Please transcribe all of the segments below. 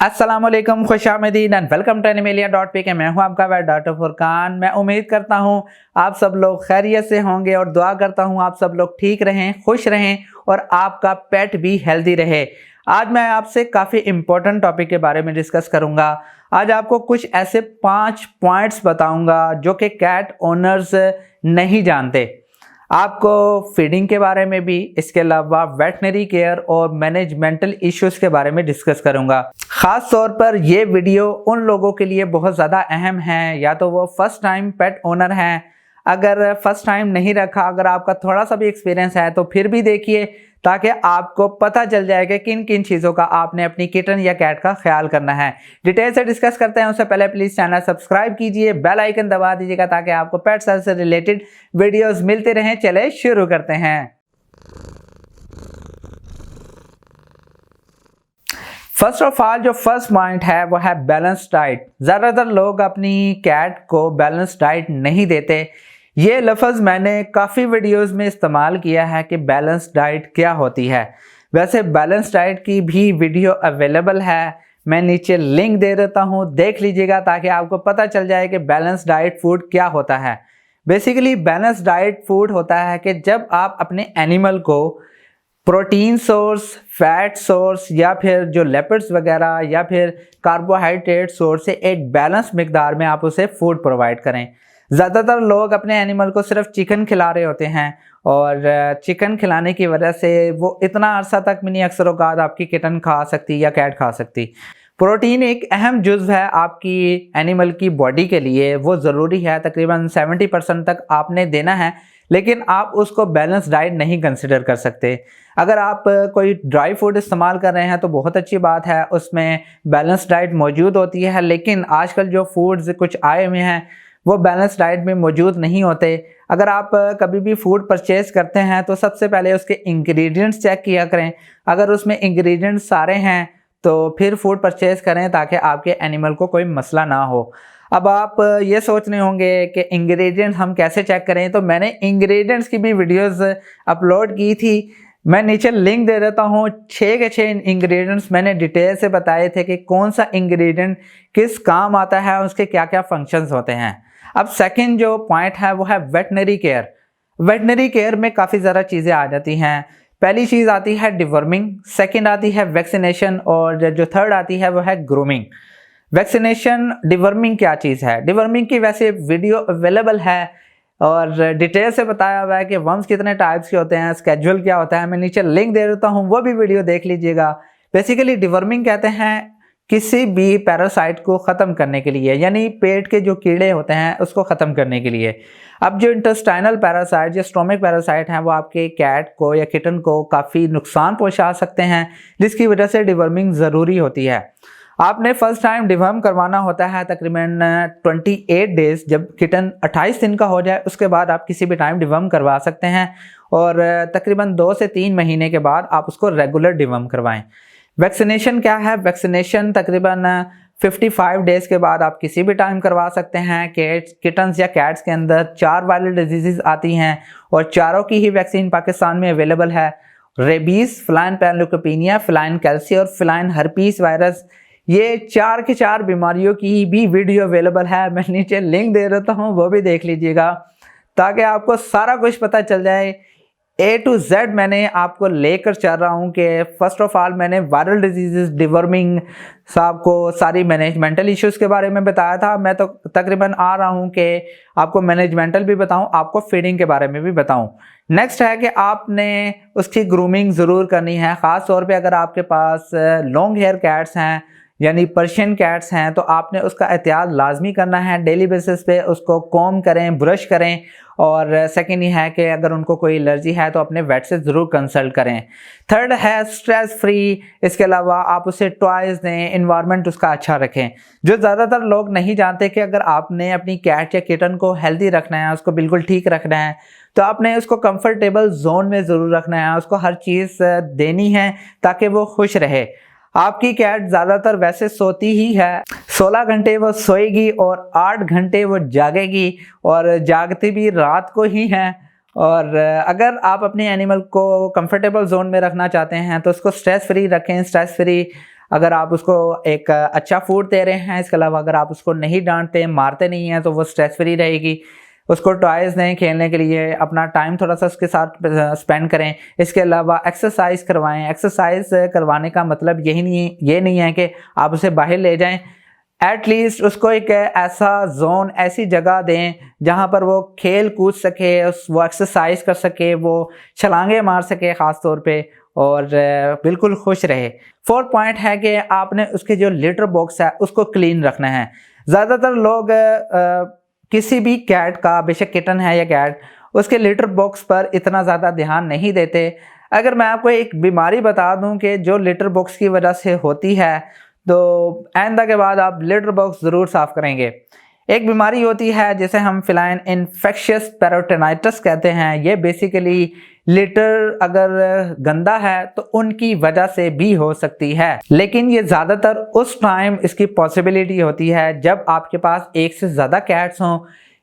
अस्सलामुअलैकुम, खुशामदीन and welcome to animalia.pk। मैं हूं आपका वेट डॉक्टर फुरकान। मैं उम्मीद करता हूं आप सब लोग खैरियत से होंगे और दुआ करता हूं आप सब लोग ठीक रहें, खुश रहें और आपका पेट भी हेल्दी रहे। आज मैं आपसे काफ़ी इम्पोर्टेंट टॉपिक के बारे में डिस्कस करूंगा। आज आपको कुछ ऐसे 5 पॉइंट्स बताऊंगा जो कि कैट ओनर्स नहीं जानते। आपको फीडिंग के बारे में भी, इसके अलावा वेटनरी केयर और मैनेजमेंटल इश्यूज के बारे में डिस्कस करूंगा। ख़ास तौर पर ये वीडियो उन लोगों के लिए बहुत ज़्यादा अहम है, या तो वो फर्स्ट टाइम पेट ओनर हैं। अगर फर्स्ट टाइम नहीं रखा, अगर आपका थोड़ा सा भी एक्सपीरियंस है तो फिर भी देखिए, ताकि आपको पता चल जाएगा किन किन चीज़ों का आपने अपनी किटन या कैट का ख्याल करना है। डिटेल से डिस्कस करते हैं उससे पहले प्लीज़ चैनल सब्सक्राइब कीजिए, बेल आइकन दबा दीजिएगा ताकि आपको पेट हेल्थ से रिलेटेड वीडियोस मिलते रहें। चले शुरू करते हैं। फर्स्ट ऑफ ऑल जो फर्स्ट पॉइंट है वो है बैलेंस डाइट। ज़्यादातर लोग अपनी कैट को बैलेंस डाइट नहीं देते। ये लफ्ज़ मैंने काफ़ी वीडियोस में इस्तेमाल किया है कि बैलेंस डाइट क्या होती है। वैसे बैलेंस डाइट की भी वीडियो अवेलेबल है, मैं नीचे लिंक दे देता हूँ, देख लीजिएगा ताकि आपको पता चल जाए कि बैलेंस डाइट फूड क्या होता है। बेसिकली बैलेंस डाइट फूड होता है कि जब आप अपने एनिमल को प्रोटीन सोर्स, फैट सोर्स या फिर जो लिपिड्स वगैरह या फिर कार्बोहाइड्रेट सोर्स से एक बैलेंस मिकदार में आप उसे फूड प्रोवाइड करें। ज़्यादातर लोग अपने एनिमल को सिर्फ चिकन खिला रहे होते हैं और चिकन खिलाने की वजह से वो इतना अरसा तक भी नहीं, अक्सर औक़ात आपकी किटन खा सकती या कैट खा सकती। प्रोटीन एक अहम जुज़्व है आपकी एनिमल की बॉडी के लिए, वो ज़रूरी है, तकरीबन 70% तक आपने देना है, लेकिन आप उसको बैलेंस डाइट नहीं कंसिडर कर सकते। अगर आप कोई ड्राई फूड इस्तेमाल कर रहे हैं तो बहुत अच्छी बात है, उसमें बैलेंस डाइट मौजूद होती है, लेकिन आजकल जो फूड्स कुछ आए हुए हैं वो बैलेंस डाइट में मौजूद नहीं होते। अगर आप कभी भी फूड परचेज़ करते हैं तो सबसे पहले उसके इंग्रेडिएंट्स चेक किया करें। अगर उसमें इंग्रेडिएंट्स सारे हैं तो फिर फूड परचेज़ करें ताकि आपके एनिमल को कोई मसला ना हो। अब आप ये सोच रहे होंगे कि इंग्रेडिएंट्स हम कैसे चेक करें, तो मैंने इंग्रेडिएंट्स की भी वीडियोस अपलोड की थी, मैं नीचे लिंक दे देता हूँ। 6 के 6 इंग्रेडिएंट्स मैंने डिटेल से बताए थे कि कौन सा इंग्रेडिएंट किस काम आता है, उसके क्या क्या फंक्शंस होते हैं। अब सेकंड जो पॉइंट है वो है वेटनरी केयर। वेटनरी केयर में काफ़ी ज़्यादा चीज़ें आ जाती हैं। पहली चीज़ आती है डिवर्मिंग, सेकंड आती है वैक्सीनेशन और जो थर्ड आती है वो है ग्रूमिंग। वैक्सीनेशन, डिवर्मिंग क्या चीज़ है? डिवर्मिंग की वैसे वीडियो अवेलेबल है और डिटेल से बताया हुआ है कि वर्म्स कितने टाइप्स के होते हैं, स्केड्यूल क्या होता है, मैं नीचे लिंक दे देता हूँ, वो भी वीडियो देख लीजिएगा। बेसिकली डिवर्मिंग कहते हैं किसी भी पैरासाइट को ख़त्म करने के लिए, यानी पेट के जो कीड़े होते हैं उसको ख़त्म करने के लिए। अब जो इंटेस्टाइनल पैरासाइट या स्टोमिक पैरासाइट हैं वो आपके कैट को या किटन को काफ़ी नुकसान पहुंचा सकते हैं, जिसकी वजह से डिवर्मिंग ज़रूरी होती है। आपने फर्स्ट टाइम डिवर्म करवाना होता है तकरीबन 28 डेज़, जब किटन 28 दिन का हो जाए उसके बाद आप किसी भी टाइम डिवर्म करवा सकते हैं और तकरीबन 2 से 3 महीने के बाद आप उसको रेगुलर डिवर्म करवाएं। वैक्सीनेशन क्या है? वैक्सीनेशन तकरीबन 55 डेज़ के बाद आप किसी भी टाइम करवा सकते हैं। किटन्स या कैट्स के अंदर 4 वायरल डिजीज़ आती हैं और चारों की ही वैक्सीन पाकिस्तान में अवेलेबल है। रेबीज़, फ्लाइन पैनल्यूकोपिनिया, फ्लाइन कैल्सी और फ्लाइन हर्पीस वायरस, ये 4 की 4 बीमारियों की भी वीडियो अवेलेबल है, मैं नीचे लिंक दे देता हूँ, वो भी देख लीजिएगा ताकि आपको सारा कुछ पता चल जाए। A to Z मैंने आपको लेकर चल रहा हूँ कि फर्स्ट ऑफ ऑल मैंने वायरल डिजीज़, डिवर्मिंग, आपको सारी मैनेजमेंटल इश्यूज़ के बारे में बताया था। मैं तो तकरीबन आ रहा हूँ कि आपको मैनेजमेंटल भी बताऊँ, आपको फीडिंग के बारे में भी बताऊँ। नेक्स्ट है कि आपने उसकी ग्रूमिंग ज़रूर करनी है, ख़ास तौर पे अगर आपके पास लॉन्ग हेयर कैट्स हैं यानी पर्शियन कैट्स हैं तो आपने उसका एहतियात लाजमी करना है। डेली बेसिस पे उसको कॉम करें, ब्रश करें। और सेकेंड ये है कि अगर उनको कोई एलर्जी है तो अपने वेट से ज़रूर कंसल्ट करें। थर्ड है स्ट्रेस फ्री, इसके अलावा आप उसे टॉयज़ दें, इन्वायरमेंट उसका अच्छा रखें। जो ज़्यादातर लोग नहीं जानते कि अगर आपने अपनी कैट या किटन को हेल्दी रखना है, उसको बिल्कुल ठीक रखना है, तो आपने उसको कंफर्टेबल जोन में ज़रूर रखना है, उसको हर चीज़ देनी है ताकि वो खुश रहे। आपकी कैट ज़्यादातर वैसे सोती ही है, 16 घंटे वो सोएगी और 8 घंटे वो जागेगी और जागती भी रात को ही हैं। और अगर आप अपने एनिमल को कंफर्टेबल जोन में रखना चाहते हैं तो उसको स्ट्रेस फ्री रखें। स्ट्रेस फ्री अगर आप उसको एक अच्छा फूड दे रहे हैं, इसके अलावा अगर आप उसको नहीं डांटते मारते नहीं हैं तो वो स्ट्रेस फ्री रहेगी। उसको टॉयज़ दें खेलने के लिए, अपना टाइम थोड़ा सा उसके साथ स्पेंड करें। इसके अलावा एक्सरसाइज करवाएं। एक्सरसाइज करवाने का मतलब ये नहीं है कि आप उसे बाहर ले जाएं, एटलीस्ट उसको एक ऐसा जोन, ऐसी जगह दें जहां पर वो खेल कूद सके, वो एक्सरसाइज कर सके, वो छलांगे मार सके ख़ास तौर पे, और बिल्कुल खुश रहे। फोर्थ पॉइंट है कि आपने उसके जो लिटर बॉक्स है उसको क्लीन रखना है। ज़्यादातर लोग किसी भी कैट का, बेशक किटन है या कैट, उसके लिटर बॉक्स पर इतना ज़्यादा ध्यान नहीं देते। अगर मैं आपको एक बीमारी बता दूं कि जो लिटर बॉक्स की वजह से होती है, तो आइंदा के बाद आप लिटर बॉक्स ज़रूर साफ़ करेंगे। एक बीमारी होती है जिसे हम फिलाइन इन्फेक्शियस पेरिटोनाइटिस कहते हैं। ये बेसिकली लिटर अगर गंदा है तो उनकी वजह से भी हो सकती है, लेकिन ये ज़्यादातर उस टाइम इसकी पॉसिबिलिटी होती है जब आपके पास एक से ज़्यादा कैट्स हों,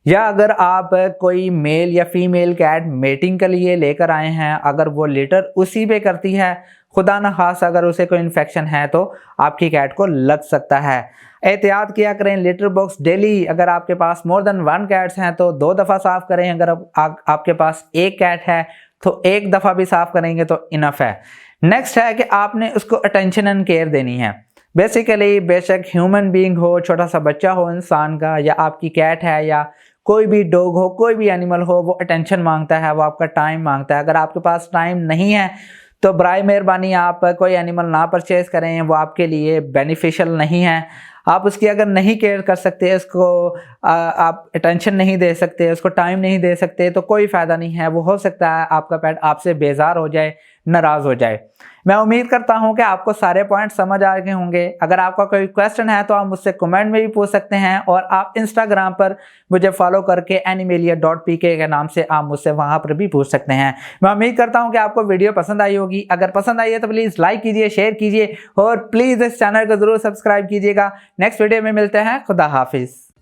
या अगर आप कोई मेल या फीमेल कैट मेटिंग के लिए लेकर आए हैं, अगर वो लिटर उसी पे करती है, खुदा न खास अगर उसे कोई इन्फेक्शन है तो आपकी कैट को लग सकता है। एहतियात किया करें। लिटर बॉक्स डेली, अगर आपके पास मोर देन 1 कैट्स हैं तो 2 दफ़ा साफ़ करें। अगर आपके पास एक कैट है तो 1 दफ़ा भी साफ़ करेंगे तो इनफ है। नेक्स्ट है कि आपने उसको अटेंशन एंड केयर देनी है। बेसिकली बेशक ह्यूमन बीइंग हो, छोटा सा बच्चा हो इंसान का, या आपकी कैट है, या कोई भी डॉग हो, कोई भी एनिमल हो, वो अटेंशन मांगता है, वो आपका टाइम मांगता है। अगर आपके पास टाइम नहीं है तो बराए मेहरबानी आप कोई एनिमल ना परचेज़ करें, वो आपके लिए बेनिफिशियल नहीं है। आप उसकी अगर नहीं केयर कर सकते, उसको आप अटेंशन नहीं दे सकते, उसको टाइम नहीं दे सकते, तो कोई फ़ायदा नहीं है। वो हो सकता है आपका पेट आपसे बेजार हो जाए, नाराज़ हो जाए। मैं उम्मीद करता हूं कि आपको सारे पॉइंट समझ आ गए होंगे। अगर आपका कोई क्वेश्चन है तो आप मुझसे कमेंट में भी पूछ सकते हैं, और आप इंस्टाग्राम पर मुझे फॉलो करके animalia.pk के नाम से आप मुझसे वहां पर भी पूछ सकते हैं। मैं उम्मीद करता हूं कि आपको वीडियो पसंद आई होगी। अगर पसंद आई है तो प्लीज़ लाइक कीजिए, शेयर कीजिए, और प्लीज़ इस चैनल को ज़रूर सब्सक्राइब कीजिएगा। नेक्स्ट वीडियो में मिलते हैं। खुदा हाफिज़।